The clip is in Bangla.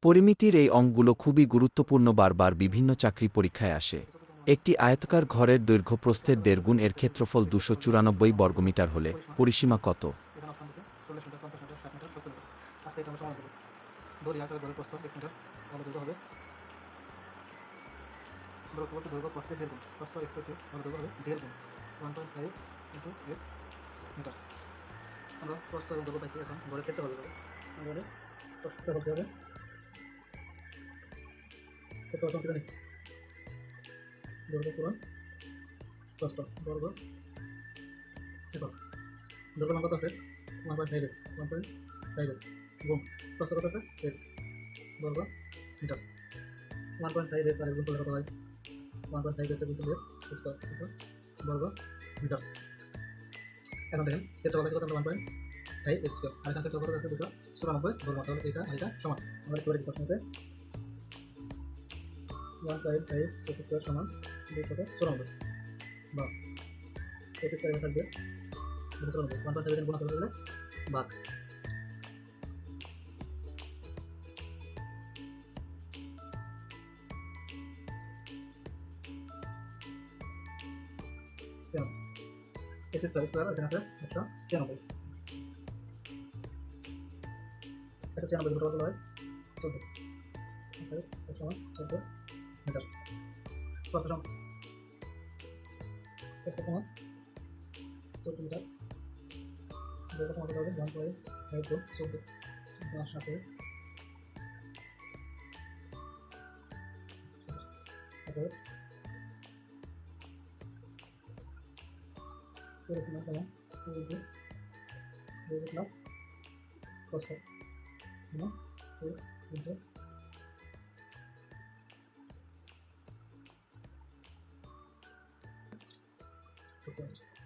পরিমিতির এই অঙ্কগুলো খুবই গুরুত্বপূর্ণ, বারবার বিভিন্ন চাকরি পরীক্ষায় আসে। একটি আয়তাকার ঘরের দৈর্ঘ্য প্রস্থের ১.৫ গুণ, এর ক্ষেত্রফল ২৯৪ বর্গমিটার হলে পরিসীমা কত? এখানে অপশন দিচ্ছে 40 মিটার, 50 মিটার, 60 মিটার, 70 মিটার। আজকে এটা আমরা সমাধান করব। ধরি আয়তাকার ঘরের প্রস্থ x মিটার, তাহলে দৈর্ঘ্য হবে দূরত্ব বলতে দৈর্ঘ্য প্রস্থের 1.5 গুণ। প্রস্থ x প্লাস x, তাহলে দৈর্ঘ্য হবে 1.5 গুণ 1.5 ইন্টু x মিটার। আমরা প্রস্থ এবং দৈর্ঘ্য পাইছি, এখন ঘরের ক্ষেত্রফল বের করব। আমাদের ক্ষেত্রফল কী হবে? ক্ষেত্রফল সমান কি জানি? দৈর্ঘ্য পূরণ প্রস্থ, বর্গ একক। দৈর্ঘ্য মান কত আছে? 1.5x, 1.5x গুণ প্রস্থ কত আছে? x বর্গ মিটার। 1.5x আর x গুণ করলে কত হয়? 1.5x গুণ করলে x স্কয়ার বর্গ মিটার। এখন দেখেন ক্ষেত্রফল আছে কত? 1.5x স্কয়ার, আর এখান ক্ষেত্রফল আছে 294 বর্গ। তাহলে এটা আর এটা সমান। আমরা করে দিই প্রশ্নতে 1.5x স্কয়ার সমান 294 বা x স্কয়ার এখানে থাকবে 294, 1.5 এর গুণ আছে বলে ভাগ। সেম x স্কয়ার এখানে আছে 196, এটা 96 গুণ কত হয়? 14, অতএব x সমান 14 মিটার। প্রস্থ সমান x সমান 14 মিটার, দৈর্ঘ্য সমান কত হবে? 1.5 গুণ 14, 10 সাথে অতএব পরিসীমা সমান 2 ইন্টু দৈর্ঘ্য প্লাস প্রস্থ সমান 2 ইন্টু 14 মিটার।